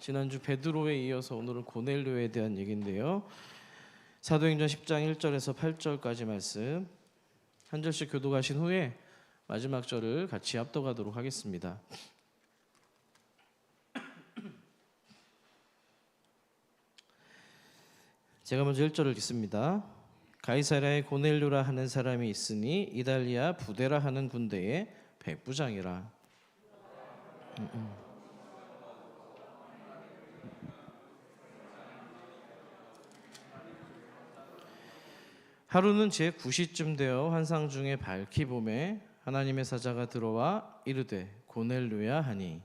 지난주 베드로에 이어서 오늘은 고넬료에 대한 얘기인데요. 사도행전 10장 1절에서 8절까지 말씀 한 절씩 교독하신 후에 마지막 절을 같이 합독하도록 하겠습니다. 제가 먼저 1절을 읽습니다. 가이사랴에 고넬료라 하는 사람이 있으니 이달리아 부데라 하는 군대의 백부장이라. 하루는 제9시쯤 되어 환상 중에 밝히 보매 하나님의 사자가 들어와 이르되 고넬료야 하니,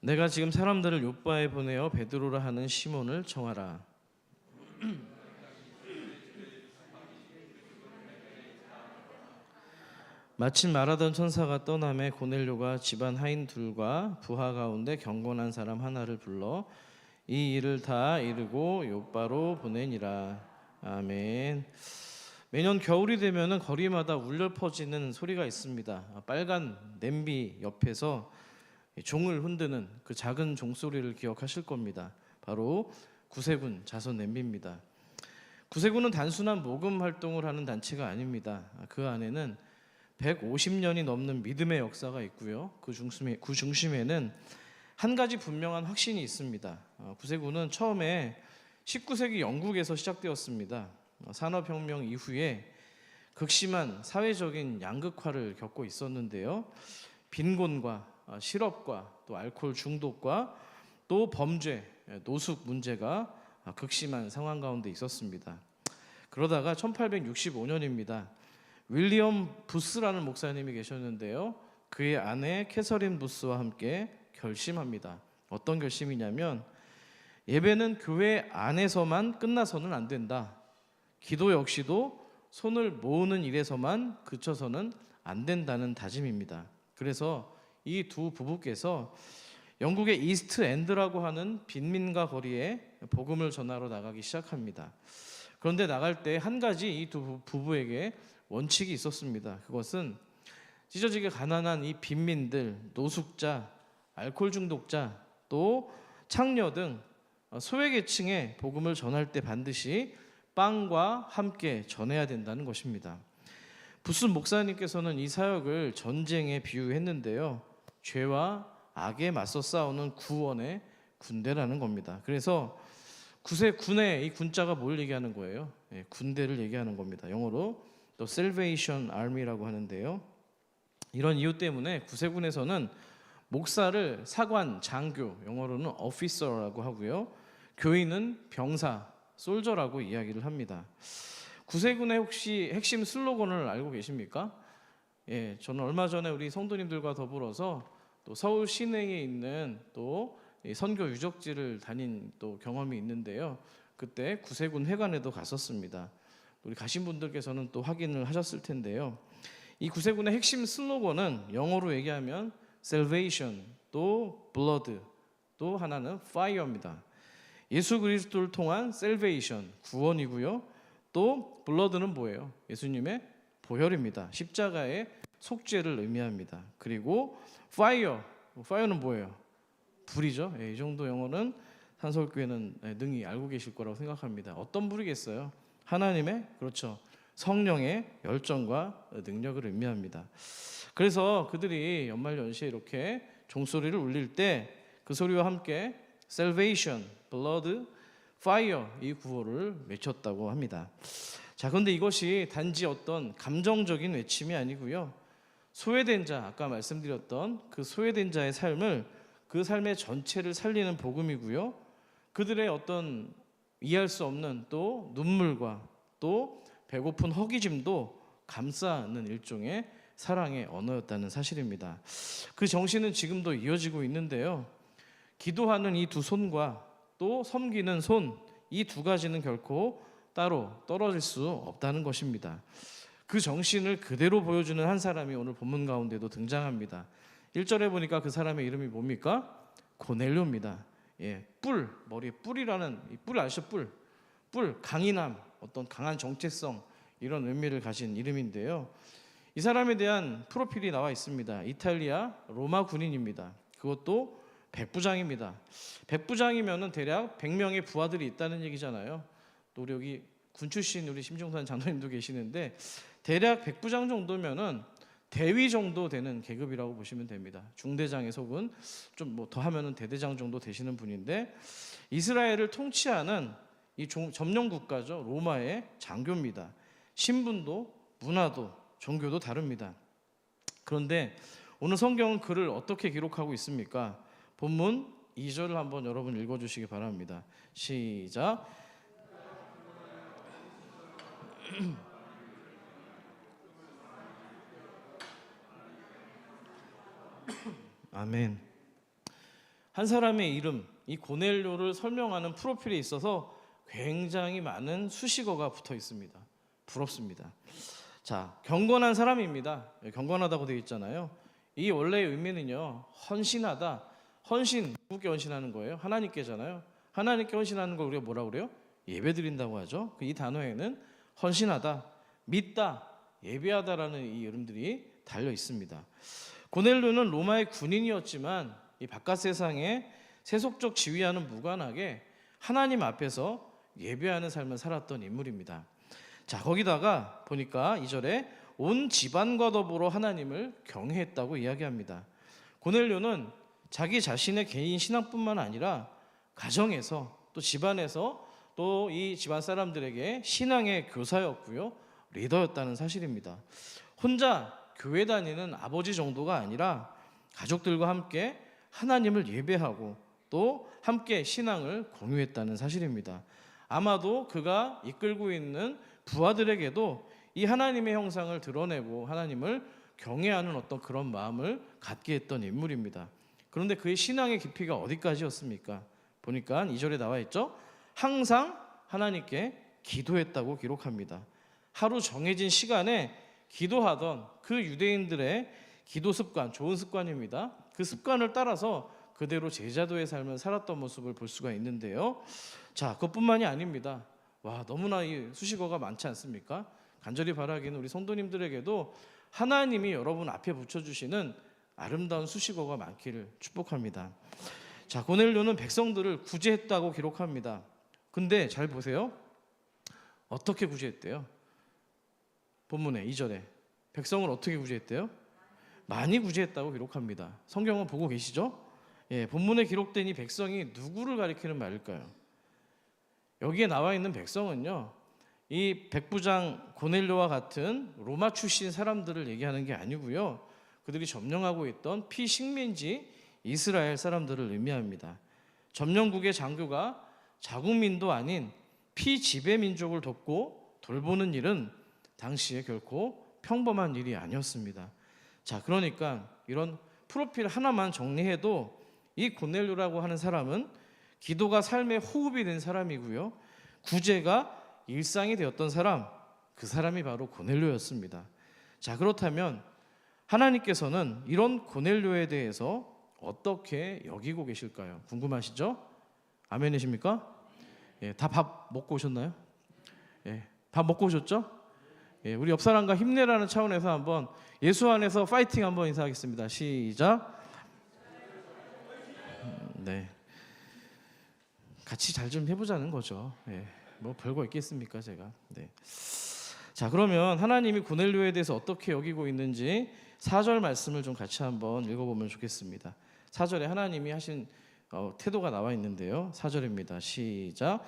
내가 지금 사람들을 요빠에 보내어 베드로라 하는 시몬을 청하라. 마침 말하던 천사가 떠나매 고넬료가 집안 하인 둘과 부하 가운데 경건한 사람 하나를 불러 이 일을 다 이루고 요빠로 보내니라. 아멘. 매년 겨울이 되면은 거리마다 울려 퍼지는 소리가 있습니다. 빨간 냄비 옆에서 종을 흔드는 그 작은 종소리를 기억하실 겁니다. 바로 구세군 자선 냄비입니다. 구세군은 단순한 모금 활동을 하는 단체가 아닙니다. 그 안에는 150년이 넘는 믿음의 역사가 있고요. 그 중심에는 한 가지 분명한 확신이 있습니다. 구세군은 처음에 19세기 영국에서 시작되었습니다. 산업혁명 이후에 극심한 사회적인 양극화를 겪고 있었는데요. 빈곤과 실업과 또 알코올 중독과 또 범죄, 노숙 문제가 극심한 상황 가운데 있었습니다. 그러다가 1865년입니다. 윌리엄 부스라는 목사님이 계셨는데요. 그의 아내 캐서린 부스와 함께 결심합니다. 어떤 결심이냐면 예배는 교회 안에서만 끝나서는 안 된다. 기도 역시도 손을 모으는 일에서만 그쳐서는 안 된다는 다짐입니다. 그래서 이 두 부부께서 영국의 이스트 엔드라고 하는 빈민가 거리에 복음을 전하러 나가기 시작합니다. 그런데 나갈 때 한 가지 이 두 부부에게 원칙이 있었습니다. 그것은 찢어지게 가난한 이 빈민들, 노숙자, 알코올 중독자, 또 창녀 등 소외계층에 복음을 전할 때 반드시 빵과 함께 전해야 된다는 것입니다. 부스 목사님께서는 이 사역을 전쟁에 비유했는데요. 죄와 악에 맞서 싸우는 구원의 군대라는 겁니다. 그래서 군의 이 군자가 뭘 얘기하는 거예요? 군대를 얘기하는 겁니다. 영어로 또 Salvation Army라고 하는데요. 이런 이유 때문에 구세군에서는 목사를 사관, 장교, 영어로는 officer라고 하고요. 교인은 병사, 솔저라고 이야기를 합니다. 구세군의 혹시 핵심 슬로건을 알고 계십니까? 저는 얼마 전에 우리 성도님들과 더불어서 또 서울 시내에 있는 또 선교 유적지를 다닌 또 경험이 있는데요. 그때 구세군 회관에도 갔었습니다. 우리 가신 분들께서는 또 확인을 하셨을 텐데요. 이 구세군의 핵심 슬로건은 영어로 얘기하면 Salvation, 또 Blood, 또 하나는 Fire입니다. 예수 그리스도를 통한 Salvation, 구원이고요. 또 Blood는 뭐예요? 예수님의 보혈입니다. 십자가의 속죄를 의미합니다. 그리고 Fire는 뭐예요? 불이죠. 이 정도 영어는 산서울교회는 능히 알고 계실 거라고 생각합니다. 어떤 불이겠어요? 하나님의, 그렇죠, 성령의 열정과 능력을 의미합니다. 그래서 그들이 연말연시에 이렇게 종소리를 울릴 때 그 소리와 함께 Salvation, Blood, Fire 이 구호를 외쳤다고 합니다. 자, 그런데 이것이 단지 어떤 감정적인 외침이 아니고요. 소외된 자, 아까 말씀드렸던 그 소외된 자의 삶을, 그 삶의 전체를 살리는 복음이고요. 그들의 어떤 이해할 수 없는 또 눈물과 또 배고픈 허기짐도 감싸는 일종의 사랑의 언어였다는 사실입니다. 그 정신은 지금도 이어지고 있는데요. 기도하는 이 두 손과 또 섬기는 손, 이 두 가지는 결코 따로 떨어질 수 없다는 것입니다. 그 정신을 그대로 보여주는 한 사람이 오늘 본문 가운데도 등장합니다. 1절에 보니까 그 사람의 이름이 뭡니까? 고넬료입니다. 뿔, 머리에 뿔이라는 이 뿔 아시죠? 뿔, 강인함, 어떤 강한 정체성 이런 의미를 가진 이름인데요. 이 사람에 대한 프로필이 나와 있습니다. 이탈리아 로마 군인입니다. 그것도 백부장입니다. 백부장이면은 대략 100명의 부하들이 있다는 얘기잖아요. 또 우리 여기 군 출신 우리 심중산 장로님도 계시는데 대략 백부장 정도면은 대위 정도 되는 계급이라고 보시면 됩니다. 중대장에 속은 좀 뭐 더 하면은 대대장 정도 되시는 분인데 이스라엘을 통치하는 이 점령 국가죠. 로마의 장교입니다. 신분도 문화도 종교도 다릅니다. 그런데 오늘 성경은 그를 어떻게 기록하고 있습니까? 본문 2절을 한번 여러분 읽어주시기 바랍니다. 시작. 아멘. 한 사람의 이름, 이 고넬료를 설명하는 프로필에 있어서 굉장히 많은 수식어가 붙어 있습니다. 부럽습니다. 자, 경건한 사람입니다. 경건하다고 되어 있잖아요. 이 원래의 의미는요, 헌신하다. 헌신, 누구께 헌신하는 거예요? 하나님께잖아요. 하나님께 헌신하는 걸 우리가 뭐라고 그래요? 예배드린다고 하죠. 이 단어에는 헌신하다, 믿다, 예배하다라는 이 이름들이 달려 있습니다. 고넬료는 로마의 군인이었지만 이 바깥 세상에 세속적 지위와는 무관하게 하나님 앞에서 예배하는 삶을 살았던 인물입니다. 자, 거기다가 보니까 2절에 온 집안과 더불어 하나님을 경외했다고 이야기합니다. 고넬료는 자기 자신의 개인 신앙뿐만 아니라 가정에서 또 집안에서 또 이 집안 사람들에게 신앙의 교사였고요, 리더였다는 사실입니다. 혼자 교회 다니는 아버지 정도가 아니라 가족들과 함께 하나님을 예배하고 또 함께 신앙을 공유했다는 사실입니다. 아마도 그가 이끌고 있는 부하들에게도 이 하나님의 형상을 드러내고 하나님을 경외하는 어떤 그런 마음을 갖게 했던 인물입니다. 그런데 그의 신앙의 깊이가 어디까지였습니까? 보니까 2절에 나와 있죠. 항상 하나님께 기도했다고 기록합니다. 하루 정해진 시간에 기도하던 그 유대인들의 기도 습관, 좋은 습관입니다. 그 습관을 따라서 그대로 제자도의 삶을 살았던 모습을 볼 수가 있는데요. 자, 그것뿐만이 아닙니다. 와, 너무나 이 수식어가 많지 않습니까? 간절히 바라기는 우리 성도님들에게도 하나님이 여러분 앞에 붙여주시는 아름다운 수식어가 많기를 축복합니다. 자, 고넬료는 백성들을 구제했다고 기록합니다. 근데 잘 보세요. 어떻게 구제했대요? 본문에 2절에 백성을 어떻게 구제했대요? 많이 구제했다고 기록합니다. 성경은 보고 계시죠? 본문에 기록된 이 백성이 누구를 가리키는 말일까요? 여기에 나와 있는 백성은요, 이 백부장 고넬료와 같은 로마 출신 사람들을 얘기하는 게 아니고요, 그들이 점령하고 있던 피식민지 이스라엘 사람들을 의미합니다. 점령국의 장교가 자국민도 아닌 피지배 민족을 돕고 돌보는 일은 당시에 결코 평범한 일이 아니었습니다. 자, 그러니까 이런 프로필 하나만 정리해도 이 고넬료라고 하는 사람은 기도가 삶의 호흡이 된 사람이고요, 구제가 일상이 되었던 사람, 그 사람이 바로 고넬료였습니다. 자, 그렇다면 하나님께서는 이런 고넬료에 대해서 어떻게 여기고 계실까요? 궁금하시죠? 아멘이십니까? 다 밥 먹고 오셨나요? 밥 먹고 오셨죠? 우리 옆 사람과 힘내라는 차원에서 한번 예수 안에서 파이팅 한번 인사하겠습니다. 시작. 네, 같이 잘 좀 해보자는 거죠. 뭐 별거 있겠습니까, 제가. 네. 자, 그러면 하나님이 고넬료에 대해서 어떻게 여기고 있는지 4절 말씀을 좀 같이 한번 읽어보면 좋겠습니다. 4절에 하나님이 하신 태도가 나와 있는데요. 4절입니다. 시작.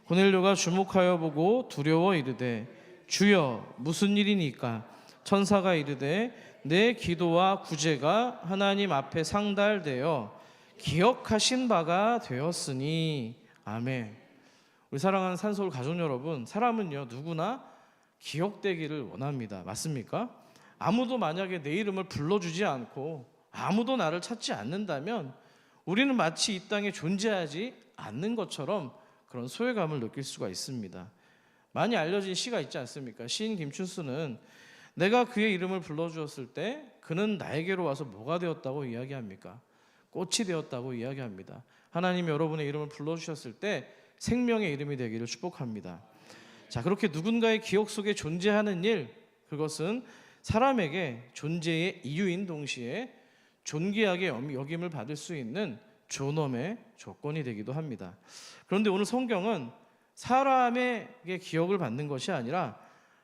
고넬료가 주목하여 보고 두려워 이르되 주여 무슨 일이니까? 천사가 이르되 내 기도와 구제가 하나님 앞에 상달되어 기억하신 바가 되었으니. 아멘. 우리 사랑하는 산서울 가족 여러분, 사람은요 누구나 기억되기를 원합니다. 맞습니까? 아무도 만약에 내 이름을 불러주지 않고 아무도 나를 찾지 않는다면 우리는 마치 이 땅에 존재하지 않는 것처럼 그런 소외감을 느낄 수가 있습니다. 많이 알려진 시가 있지 않습니까? 시인 김춘수는 내가 그의 이름을 불러주었을 때 그는 나에게로 와서 뭐가 되었다고 이야기합니까? 꽃이 되었다고 이야기합니다. 하나님이 여러분의 이름을 불러주셨을 때 생명의 이름이 되기를 축복합니다. 자, 그렇게 누군가의 기억 속에 존재하는 일, 그것은 사람에게 존재의 이유인 동시에 존귀하게 여김을 받을 수 있는 존엄의 조건이 되기도 합니다. 그런데 오늘 성경은 사람에게 기억을 받는 것이 아니라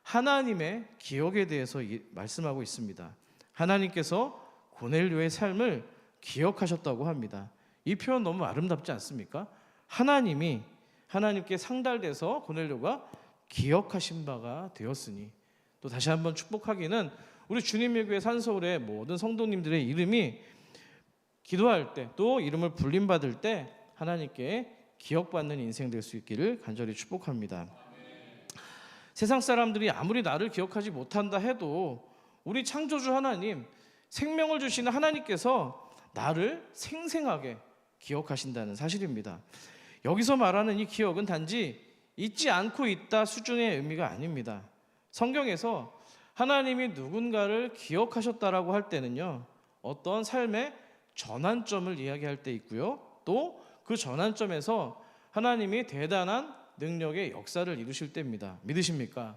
하나님의 기억에 대해서 말씀하고 있습니다. 하나님께서 고넬료의 삶을 기억하셨다고 합니다. 이 표현 너무 아름답지 않습니까? 하나님께 상달돼서 고넬료가 기억하신 바가 되었으니, 또 다시 한번 축복하기는 우리 주님의 교회 산서울의 모든 성도님들의 이름이 기도할 때, 또 이름을 불림받을 때 하나님께 기억받는 인생 될 수 있기를 간절히 축복합니다. 세상 사람들이 아무리 나를 기억하지 못한다 해도 우리 창조주 하나님, 생명을 주시는 하나님께서 나를 생생하게 기억하신다는 사실입니다. 여기서 말하는 이 기억은 단지 잊지 않고 있다 수준의 의미가 아닙니다. 성경에서 하나님이 누군가를 기억하셨다라고 할 때는요, 어떤 삶의 전환점을 이야기할 때 있고요, 또 그 전환점에서 하나님이 대단한 능력의 역사를 이루실 때입니다. 믿으십니까?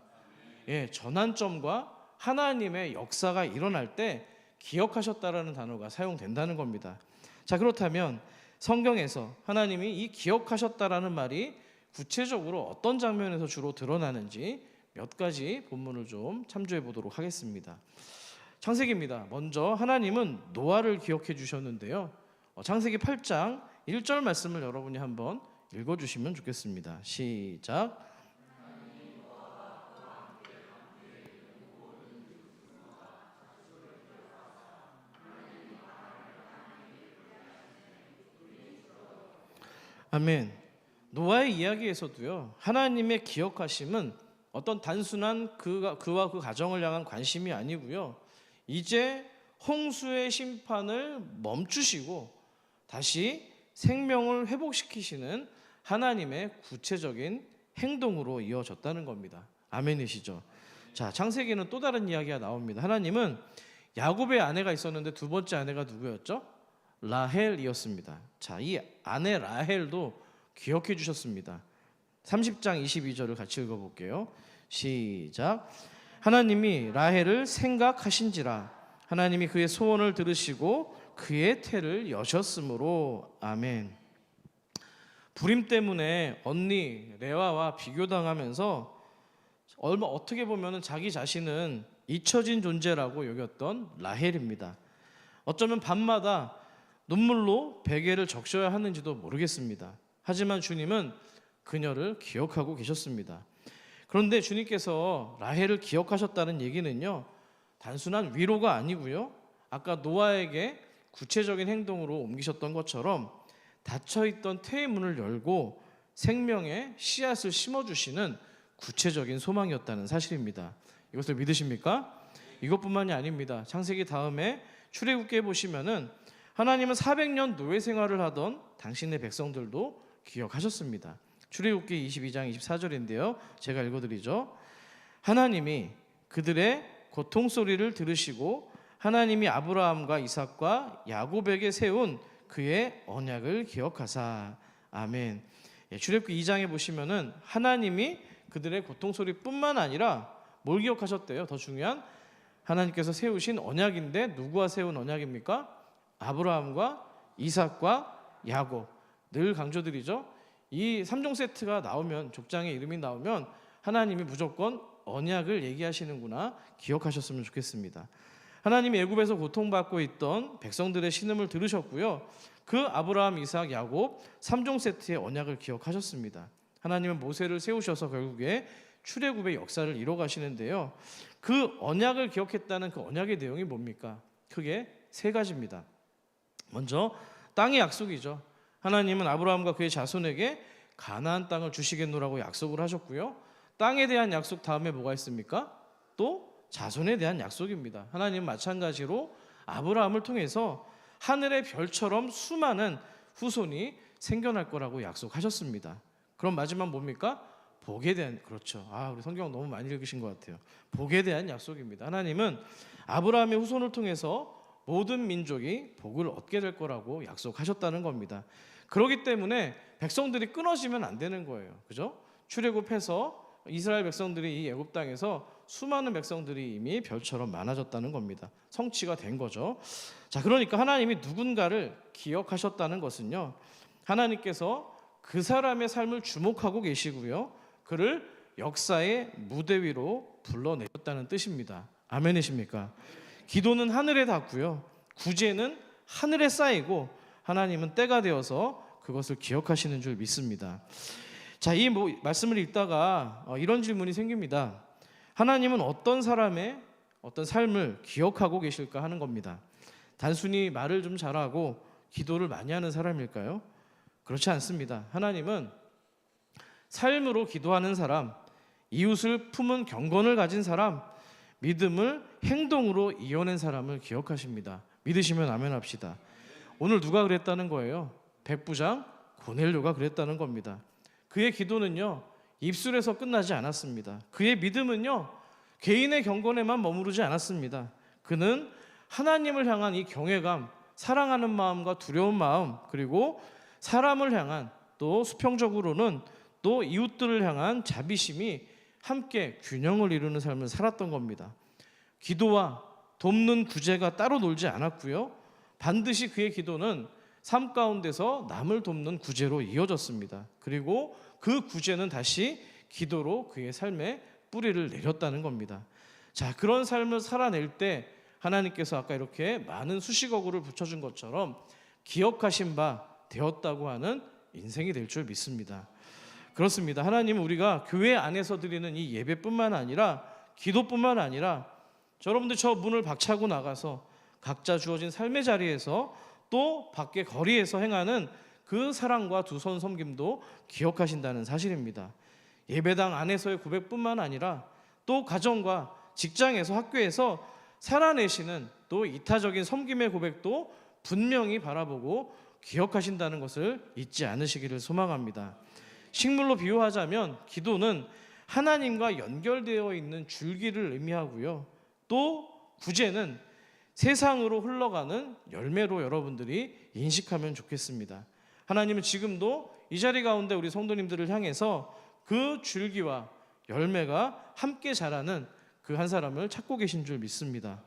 예, 전환점과 하나님의 역사가 일어날 때 기억하셨다라는 단어가 사용된다는 겁니다. 자, 그렇다면 성경에서 하나님이 이 기억하셨다라는 말이 구체적으로 어떤 장면에서 주로 드러나는지 몇 가지 본문을 좀 참조해 보도록 하겠습니다. 창세기입니다. 먼저 하나님은 노아를 기억해 주셨는데요. 창세기 8장 1절 말씀을 여러분이 한번 읽어주시면 좋겠습니다. 시작. 아멘. 노아의 이야기에서도요, 하나님의 기억하심은 어떤 단순한 그와 그 가정을 향한 관심이 아니고요, 이제 홍수의 심판을 멈추시고 다시 생명을 회복시키시는 하나님의 구체적인 행동으로 이어졌다는 겁니다. 아멘이시죠? 자, 창세기는 또 다른 이야기가 나옵니다. 하나님은 야곱의 아내가 있었는데 두 번째 아내가 누구였죠? 라헬이었습니다. 자, 이 아내 라헬도 기억해 주셨습니다. 30장 22절을 같이 읽어볼게요. 시작. 하나님이 라헬을 생각하신지라 하나님이 그의 소원을 들으시고 그의 태를 여셨으므로. 아멘. 불임 때문에 언니 레아와 비교당하면서 어떻게 보면 자기 자신은 잊혀진 존재라고 여겼던 라헬입니다. 어쩌면 밤마다 눈물로 베개를 적셔야 하는지도 모르겠습니다. 하지만 주님은 그녀를 기억하고 계셨습니다. 그런데 주님께서 라헬을 기억하셨다는 얘기는요, 단순한 위로가 아니고요, 아까 노아에게 구체적인 행동으로 옮기셨던 것처럼 닫혀있던 태의 문을 열고 생명의 씨앗을 심어주시는 구체적인 소망이었다는 사실입니다. 이것을 믿으십니까? 이것뿐만이 아닙니다. 창세기 다음에 출애굽기에 보시면은 하나님은 400년 노예 생활을 하던 당신의 백성들도 기억하셨습니다. 출애굽기 22장 24절인데요. 제가 읽어드리죠. 하나님이 그들의 고통 소리를 들으시고 하나님이 아브라함과 이삭과 야곱에게 세운 그의 언약을 기억하사. 아멘. 출애굽기 2장에 보시면은 하나님이 그들의 고통 소리뿐만 아니라 뭘 기억하셨대요? 더 중요한 하나님께서 세우신 언약인데 누구와 세운 언약입니까? 아브라함과 이삭과 야곱. 늘 강조드리죠. 이 3종 세트가 나오면, 족장의 이름이 나오면 하나님이 무조건 언약을 얘기하시는구나 기억하셨으면 좋겠습니다. 하나님이 애굽에서 고통받고 있던 백성들의 신음을 들으셨고요, 그 아브라함, 이삭, 야곱 3종 세트의 언약을 기억하셨습니다. 하나님은 모세를 세우셔서 결국에 출애굽의 역사를 이뤄가시는데요, 그 언약을 기억했다는 그 언약의 내용이 뭡니까? 크게 세 가지입니다. 먼저 땅의 약속이죠. 하나님은 아브라함과 그의 자손에게 가나안 땅을 주시겠노라고 약속을 하셨고요, 땅에 대한 약속 다음에 뭐가 있습니까? 또 자손에 대한 약속입니다. 하나님은 마찬가지로 아브라함을 통해서 하늘의 별처럼 수많은 후손이 생겨날 거라고 약속하셨습니다. 그럼 마지막 뭡니까? 복에 대한, 그렇죠. 우리 성경 너무 많이 읽으신 것 같아요. 복에 대한 약속입니다. 하나님은 아브라함의 후손을 통해서 모든 민족이 복을 얻게 될 거라고 약속하셨다는 겁니다. 그렇기 때문에 백성들이 끊어지면 안 되는 거예요. 그죠? 출애굽해서 이스라엘 백성들이 이 애굽 땅에서 수많은 백성들이 이미 별처럼 많아졌다는 겁니다. 성취가 된 거죠. 자, 그러니까 하나님이 누군가를 기억하셨다는 것은요, 하나님께서 그 사람의 삶을 주목하고 계시고요, 그를 역사의 무대 위로 불러내셨다는 뜻입니다. 아멘이십니까? 기도는 하늘에 닿고요, 구제는 하늘에 쌓이고 하나님은 때가 되어서 그것을 기억하시는 줄 믿습니다. 자, 이 말씀을 읽다가 이런 질문이 생깁니다. 하나님은 어떤 사람의 어떤 삶을 기억하고 계실까 하는 겁니다. 단순히 말을 좀 잘하고 기도를 많이 하는 사람일까요? 그렇지 않습니다. 하나님은 삶으로 기도하는 사람, 이웃을 품은 경건을 가진 사람, 믿음을 행동으로 이어낸 사람을 기억하십니다. 믿으시면 아멘 합시다. 오늘 누가 그랬다는 거예요? 백부장 고넬료가 그랬다는 겁니다. 그의 기도는요, 입술에서 끝나지 않았습니다. 그의 믿음은요, 개인의 경건에만 머무르지 않았습니다. 그는 하나님을 향한 이 경외감, 사랑하는 마음과 두려운 마음, 그리고 사람을 향한, 또 수평적으로는 또 이웃들을 향한 자비심이 함께 균형을 이루는 삶을 살았던 겁니다. 기도와 돕는 구제가 따로 놀지 않았고요, 반드시 그의 기도는 삶 가운데서 남을 돕는 구제로 이어졌습니다. 그리고 그 구제는 다시 기도로 그의 삶에 뿌리를 내렸다는 겁니다. 자, 그런 삶을 살아낼 때 하나님께서 아까 이렇게 많은 수식어구를 붙여준 것처럼 기억하신 바 되었다고 하는 인생이 될 줄 믿습니다. 그렇습니다. 하나님은 우리가 교회 안에서 드리는 이 예배뿐만 아니라 기도뿐만 아니라 여러분들 저 문을 박차고 나가서 각자 주어진 삶의 자리에서 또 밖에 거리에서 행하는 그 사랑과 두 손 섬김도 기억하신다는 사실입니다. 예배당 안에서의 고백뿐만 아니라 또 가정과 직장에서 학교에서 살아내시는 또 이타적인 섬김의 고백도 분명히 바라보고 기억하신다는 것을 잊지 않으시기를 소망합니다. 식물로 비유하자면 기도는 하나님과 연결되어 있는 줄기를 의미하고요, 또 구제는 세상으로 흘러가는 열매로 여러분들이 인식하면 좋겠습니다. 하나님은 지금도 이 자리 가운데 우리 성도님들을 향해서 그 줄기와 열매가 함께 자라는 그 한 사람을 찾고 계신 줄 믿습니다.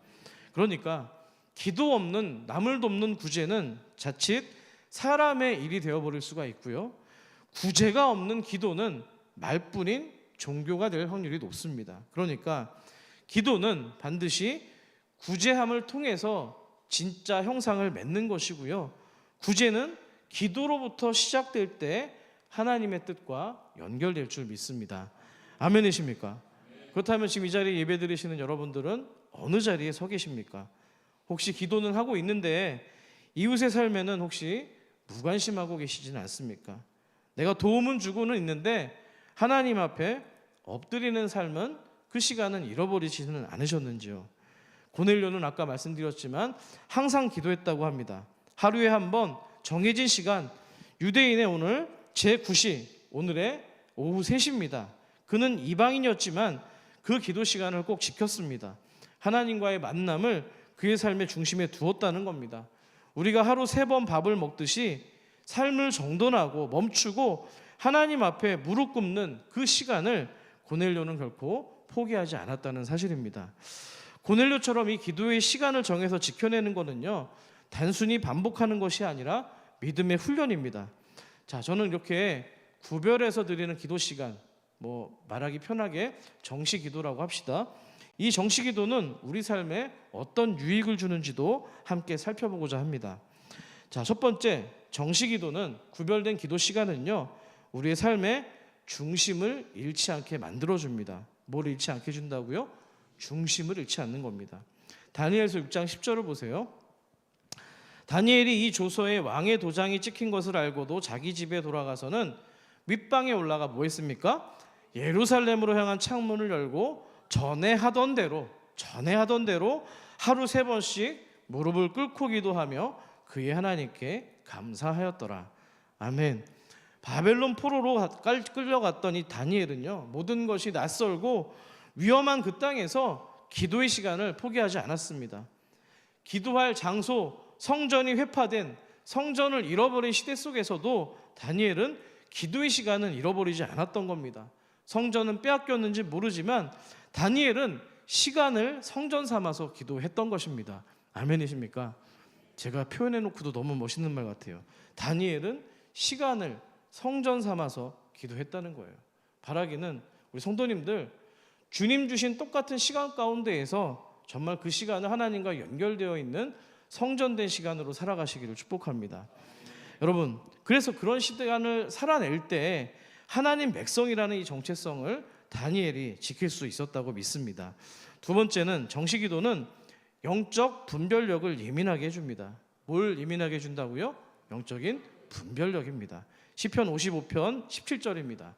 그러니까 기도 없는 남을 돕는 구제는 자칫 사람의 일이 되어버릴 수가 있고요, 구제가 없는 기도는 말뿐인 종교가 될 확률이 높습니다. 그러니까 기도는 반드시 구제함을 통해서 진짜 형상을 맺는 것이고요, 구제는 기도로부터 시작될 때 하나님의 뜻과 연결될 줄 믿습니다. 아멘이십니까? 그렇다면 지금 이 자리에 예배 드리시는 여러분들은 어느 자리에 서 계십니까? 혹시 기도는 하고 있는데 이웃의 삶에는 혹시 무관심하고 계시지는 않습니까? 내가 도움은 주고는 있는데 하나님 앞에 엎드리는 삶은 그 시간은 잃어버리지는 않으셨는지요? 고넬료는 아까 말씀드렸지만 항상 기도했다고 합니다. 하루에 한 번 정해진 시간, 유대인의 오늘 제9시, 오늘의 오후 3시입니다. 그는 이방인이었지만 그 기도 시간을 꼭 지켰습니다. 하나님과의 만남을 그의 삶의 중심에 두었다는 겁니다. 우리가 하루 3번 밥을 먹듯이 삶을 정돈하고 멈추고 하나님 앞에 무릎 꿇는 그 시간을 고넬료는 결코 포기하지 않았다는 사실입니다. 고넬료처럼 이 기도의 시간을 정해서 지켜내는 것은요, 단순히 반복하는 것이 아니라 믿음의 훈련입니다. 자, 저는 이렇게 구별해서 드리는 기도 시간, 말하기 편하게 정시 기도라고 합시다. 이 정시 기도는 우리 삶에 어떤 유익을 주는지도 함께 살펴보고자 합니다. 자, 첫 번째, 정시 기도는, 구별된 기도 시간은요, 우리의 삶의 중심을 잃지 않게 만들어줍니다. 뭘 잃지 않게 준다고요? 중심을 잃지 않는 겁니다. 다니엘서 6장 10절을 보세요. 다니엘이 이 조서에 왕의 도장이 찍힌 것을 알고도 자기 집에 돌아가서는 윗방에 올라가 뭐 했습니까? 예루살렘으로 향한 창문을 열고 전에 하던 대로 하루 3번씩 무릎을 꿇고 기도하며 그의 하나님께 감사하였더라. 아멘. 바벨론 포로로 끌려갔던 이 다니엘은요, 모든 것이 낯설고 위험한 그 땅에서 기도의 시간을 포기하지 않았습니다. 기도할 장소, 성전이 회파된 성전을 잃어버린 시대 속에서도 다니엘은 기도의 시간은 잃어버리지 않았던 겁니다. 성전은 빼앗겼는지 모르지만 다니엘은 시간을 성전 삼아서 기도했던 것입니다. 아멘이십니까? 제가 표현해놓고도 너무 멋있는 말 같아요. 다니엘은 시간을 성전 삼아서 기도했다는 거예요. 바라기는 우리 성도님들 주님 주신 똑같은 시간 가운데에서 정말 그 시간을 하나님과 연결되어 있는 성전된 시간으로 살아가시기를 축복합니다. 여러분, 그래서 그런 시간을 살아낼 때 하나님 백성이라는 이 정체성을 다니엘이 지킬 수 있었다고 믿습니다. 두 번째는 정시기도는 영적 분별력을 예민하게 해줍니다. 뭘 예민하게 해준다고요? 영적인 분별력입니다. 시편 55편 17절입니다.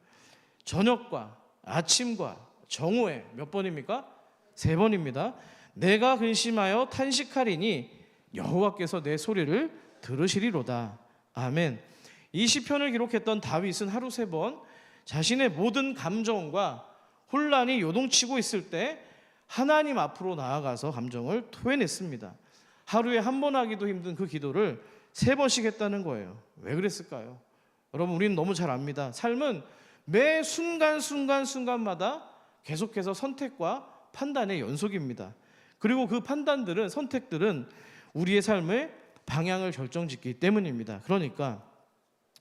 저녁과 아침과 정오에 몇 번입니까? 3번입니다. 내가 근심하여 탄식하리니 여호와께서 내 소리를 들으시리로다. 아멘. 이 시편을 기록했던 다윗은 하루 3번 자신의 모든 감정과 혼란이 요동치고 있을 때 하나님 앞으로 나아가서 감정을 토해냈습니다. 하루에 한 번 하기도 힘든 그 기도를 3번씩 했다는 거예요. 왜 그랬을까요? 여러분, 우리는 너무 잘 압니다. 삶은 매 순간마다 계속해서 선택과 판단의 연속입니다. 그리고 그 판단들은, 선택들은 우리의 삶의 방향을 결정짓기 때문입니다. 그러니까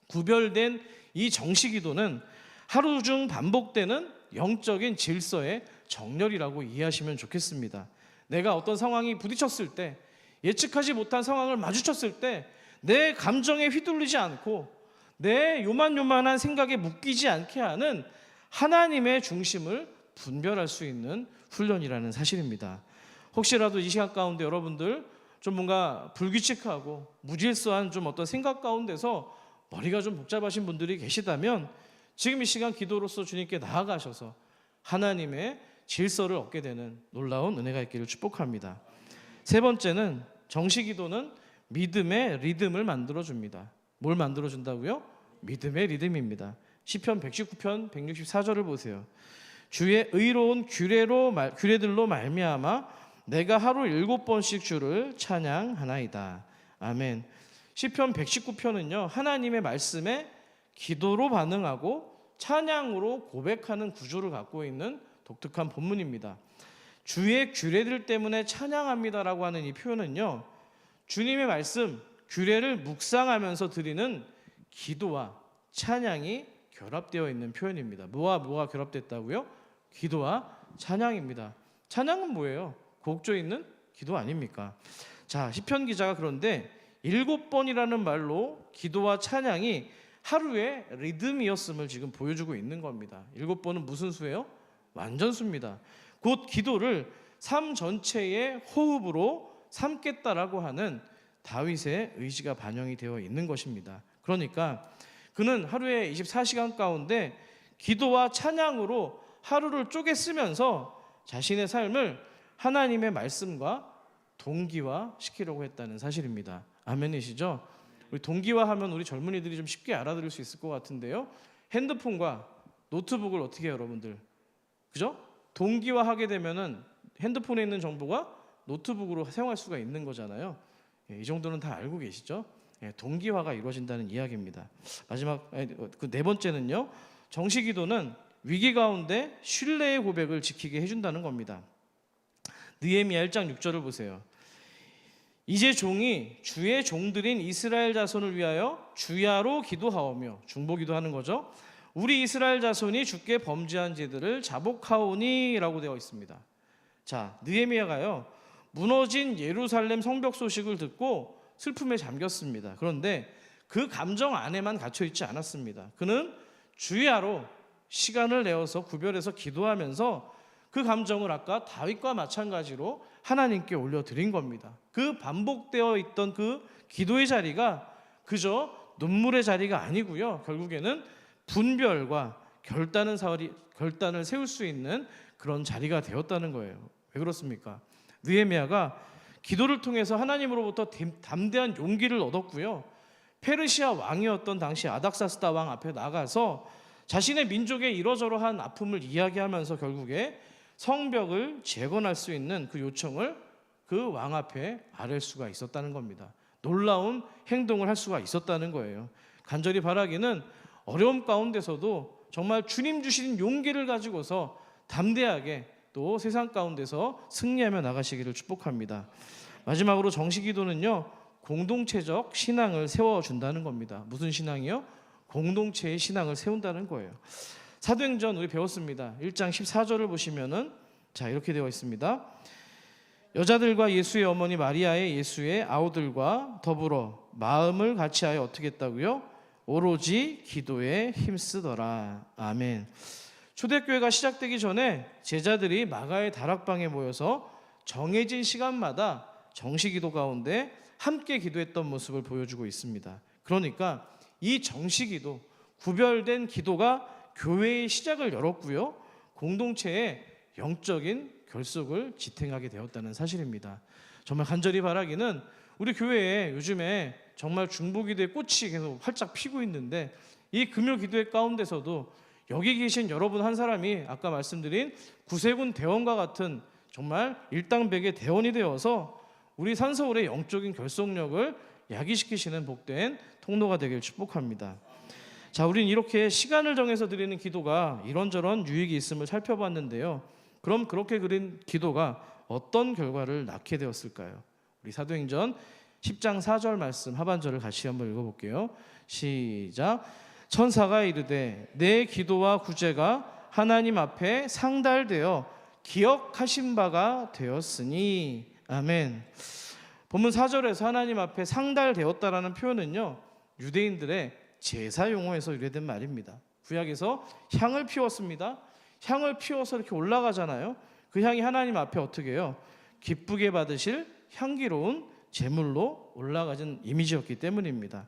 구별된 이 정시기도는 하루 중 반복되는 영적인 질서의 정렬이라고 이해하시면 좋겠습니다. 내가 어떤 상황이 부딪혔을 때, 예측하지 못한 상황을 마주쳤을 때 내 감정에 휘둘리지 않고 내 요만한 생각에 묶이지 않게 하는 하나님의 중심을 분별할 수 있는 훈련이라는 사실입니다. 혹시라도 이 시간 가운데 여러분들 좀 뭔가 불규칙하고 무질서한 좀 어떤 생각 가운데서 머리가 좀 복잡하신 분들이 계시다면 지금 이 시간 기도로서 주님께 나아가셔서 하나님의 질서를 얻게 되는 놀라운 은혜가 있기를 축복합니다. 3번째는 정시기도는 믿음의 리듬을 만들어줍니다. 뭘 만들어준다고요? 믿음의 리듬입니다. 시편 119편 164절을 보세요. 주의 의로운 규례들로 말미암아 내가 하루 7번씩 주를 찬양하나이다. 아멘. 시편 119편은요 하나님의 말씀에 기도로 반응하고 찬양으로 고백하는 구조를 갖고 있는 독특한 본문입니다. 주의 규례들 때문에 찬양합니다라고 하는 이 표현은요 주님의 말씀, 규례를 묵상하면서 드리는 기도와 찬양이 결합되어 있는 표현입니다. 뭐가 결합됐다고요? 기도와 찬양입니다. 찬양은 뭐예요? 곡조 있는 기도 아닙니까? 자, 시편 기자가 그런데 7번이라는 말로 기도와 찬양이 하루의 리듬이었음을 지금 보여주고 있는 겁니다. 7번은 무슨 수예요? 완전수입니다. 곧 기도를 삶 전체의 호흡으로 삼겠다라고 하는 다윗의 의지가 반영이 되어 있는 것입니다. 그러니까 그는 하루에 24시간 가운데 기도와 찬양으로 하루를 쪼개 쓰면서 자신의 삶을 하나님의 말씀과 동기화시키려고 했다는 사실입니다. 아멘이시죠? 우리 동기화하면 우리 젊은이들이 좀 쉽게 알아들을 수 있을 것 같은데요. 핸드폰과 노트북을 어떻게 해요, 여러분들? 그죠? 동기화하게 되면은 핸드폰에 있는 정보가 노트북으로 사용할 수가 있는 거잖아요. 이 정도는 다 알고 계시죠? 동기화가 이루어진다는 이야기입니다. 마지막 그 4번째는요. 정시기도는 위기 가운데 신뢰의 고백을 지키게 해준다는 겁니다. 느헤미야 1장 6절을 보세요. 이제 종이 주의 종들인 이스라엘 자손을 위하여 주야로 기도하오며, 중보기도하는 거죠. 우리 이스라엘 자손이 주께 범죄한 죄들을 자복하오니 라고 되어 있습니다. 자, 느헤미야가요 무너진 예루살렘 성벽 소식을 듣고 슬픔에 잠겼습니다. 그런데 그 감정 안에만 갇혀 있지 않았습니다. 그는 주야로 시간을 내어서 구별해서 기도하면서 그 감정을 아까 다윗과 마찬가지로 하나님께 올려드린 겁니다. 그 반복되어 있던 그 기도의 자리가 그저 눈물의 자리가 아니고요. 결국에는 분별과 결단을 세울 수 있는 그런 자리가 되었다는 거예요. 왜 그렇습니까? 느헤미야가 기도를 통해서 하나님으로부터 담대한 용기를 얻었고요. 페르시아 왕이었던 당시 아닥사스다 왕 앞에 나가서 자신의 민족의 이러저러한 아픔을 이야기하면서 결국에 성벽을 재건할 수 있는 그 요청을 그 왕 앞에 아랠 수가 있었다는 겁니다. 놀라운 행동을 할 수가 있었다는 거예요. 간절히 바라기는 어려움 가운데서도 정말 주님 주신 용기를 가지고서 담대하게 또 세상 가운데서 승리하며 나가시기를 축복합니다. 마지막으로 정시기도는요, 공동체적 신앙을 세워준다는 겁니다. 무슨 신앙이요? 공동체의 신앙을 세운다는 거예요. 사도행전 우리 배웠습니다. 1장 14절을 보시면은 자, 이렇게 되어 있습니다. 여자들과 예수의 어머니 마리아의 예수의 아우들과 더불어 마음을 같이하여 어떻게 했다고요? 오로지 기도에 힘쓰더라. 아멘. 초대교회가 시작되기 전에 제자들이 마가의 다락방에 모여서 정해진 시간마다 정시기도 가운데 함께 기도했던 모습을 보여주고 있습니다. 그러니까 이 정시기도, 구별된 기도가 교회의 시작을 열었고요, 공동체의 영적인 결속을 지탱하게 되었다는 사실입니다. 정말 간절히 바라기는 우리 교회에 요즘에 정말 중보기도의 꽃이 계속 활짝 피고 있는데, 이 금요기도회 가운데서도 여기 계신 여러분 한 사람이 아까 말씀드린 구세군 대원과 같은 정말 일당백의 대원이 되어서 우리 산서울의 영적인 결속력을 야기시키시는 복된 통로가 되길 축복합니다. 자, 우리는 이렇게 시간을 정해서 드리는 기도가 이런저런 유익이 있음을 살펴봤는데요. 그럼 그렇게 드린 기도가 어떤 결과를 낳게 되었을까요? 우리 사도행전 10장 4절 말씀 하반절을 같이 한번 읽어볼게요. 시작. 천사가 이르되 내 기도와 구제가 하나님 앞에 상달되어 기억하신 바가 되었으니. 아멘. 본문 4절에서 하나님 앞에 상달되었다라는 표현은요, 유대인들의 제사 용어에서 유래된 말입니다. 구약에서 향을 피웠습니다. 향을 피워서 이렇게 올라가잖아요. 그 향이 하나님 앞에 어떻게 해요? 기쁘게 받으실 향기로운 제물로 올라가진 이미지였기 때문입니다.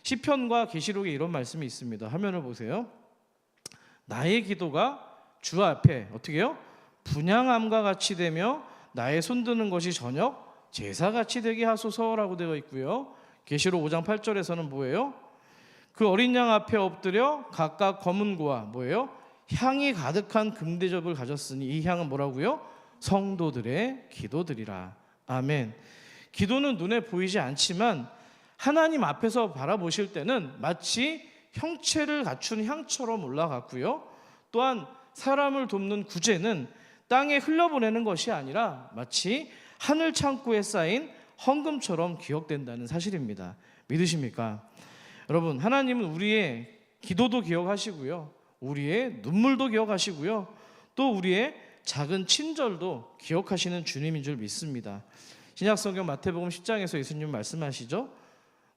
시편과 계시록에 이런 말씀이 있습니다. 화면을 보세요. 나의 기도가 주 앞에 어떻게 해요? 분향함과 같이 되며 나의 손드는 것이 저녁 제사같이 되게 하소서라고 되어 있고요. 계시록 5장 8절에서는 뭐예요? 그 어린 양 앞에 엎드려 각각 검은 고와 뭐예요? 향이 가득한 금대접을 가졌으니 이 향은 뭐라고요? 성도들의 기도들이라. 아멘. 기도는 눈에 보이지 않지만 하나님 앞에서 바라보실 때는 마치 형체를 갖춘 향처럼 올라갔고요, 또한 사람을 돕는 구제는 땅에 흘려보내는 것이 아니라 마치 하늘 창고에 쌓인 헌금처럼 기억된다는 사실입니다. 믿으십니까? 여러분, 하나님은 우리의 기도도 기억하시고요, 우리의 눈물도 기억하시고요, 또 우리의 작은 친절도 기억하시는 주님인 줄 믿습니다. 신약성경 마태복음 10장에서 예수님 말씀하시죠.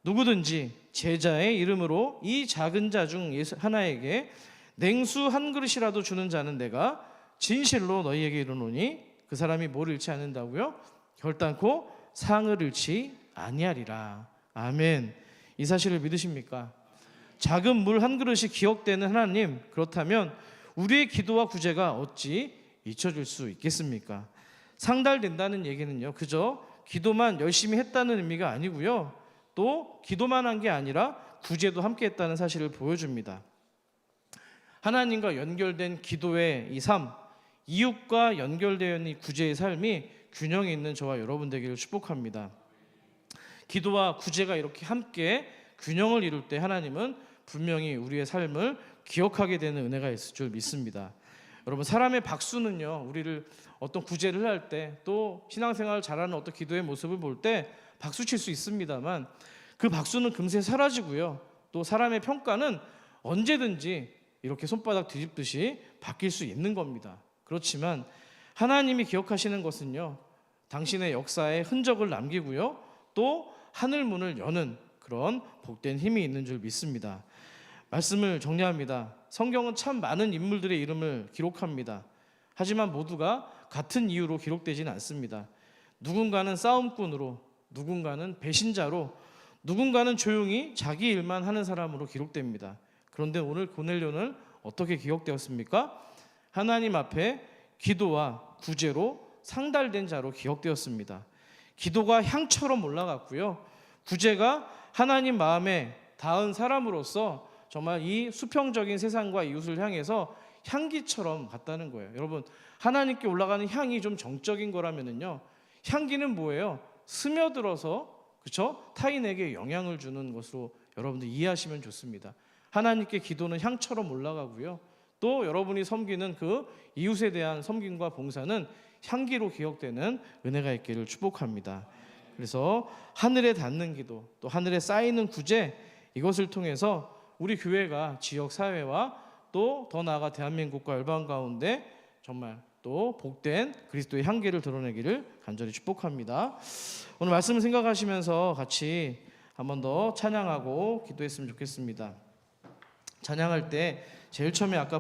누구든지 제자의 이름으로 이 작은 자 중 하나에게 냉수 한 그릇이라도 주는 자는 내가 진실로 너희에게 이르노니 그 사람이 뭘 잃지 않는다고요? 결단코 상을 잃지 아니하리라. 아멘. 이 사실을 믿으십니까? 작은 물 한 그릇이 기억되는 하나님, 그렇다면 우리의 기도와 구제가 어찌 잊혀질 수 있겠습니까? 상달된다는 얘기는요, 그저 기도만 열심히 했다는 의미가 아니고요, 또 기도만 한 게 아니라 구제도 함께 했다는 사실을 보여줍니다. 하나님과 연결된 기도의 이 삶, 이웃과 연결되어 있는 이 구제의 삶이 균형이 있는 저와 여러분 되기를 축복합니다. 기도와 구제가 이렇게 함께 균형을 이룰 때 하나님은 분명히 우리의 삶을 기억하게 되는 은혜가 있을 줄 믿습니다. 여러분, 사람의 박수는요, 우리를 어떤 구제를 할 때, 또 신앙생활을 잘하는 어떤 기도의 모습을 볼 때 박수 칠 수 있습니다만, 그 박수는 금세 사라지고요, 또 사람의 평가는 언제든지 이렇게 손바닥 뒤집듯이 바뀔 수 있는 겁니다. 그렇지만 하나님이 기억하시는 것은요, 당신의 역사에 흔적을 남기고요, 또 하늘문을 여는 그런 복된 힘이 있는 줄 믿습니다. 말씀을 정리합니다. 성경은 참 많은 인물들의 이름을 기록합니다. 하지만 모두가 같은 이유로 기록되지는 않습니다. 누군가는 싸움꾼으로, 누군가는 배신자로, 누군가는 조용히 자기 일만 하는 사람으로 기록됩니다. 그런데 오늘 고넬료는 어떻게 기억되었습니까? 하나님 앞에 기도와 구제로 상달된 자로 기억되었습니다. 기도가 향처럼 올라갔고요, 구제가 하나님 마음에 닿은 사람으로서 정말 이 수평적인 세상과 이웃을 향해서 향기처럼 갔다는 거예요. 여러분, 하나님께 올라가는 향이 좀 정적인 거라면요, 향기는 뭐예요? 스며들어서 그렇죠? 타인에게 영향을 주는 것으로 여러분들 이해하시면 좋습니다. 하나님께 기도는 향처럼 올라가고요. 또 여러분이 섬기는 그 이웃에 대한 섬김과 봉사는 향기로 기억되는 은혜가 있기를 축복합니다. 그래서 하늘에 닿는 기도, 또 하늘에 쌓이는 구제, 이것을 통해서 우리 교회가 지역 사회와 또 더 나아가 대한민국과 열방 가운데 정말 또 복된 그리스도의 향기를 드러내기를 간절히 축복합니다. 오늘 말씀을 생각하시면서 같이 한 번 더 찬양하고 기도했으면 좋겠습니다. 찬양할 때 제일 처음에 아까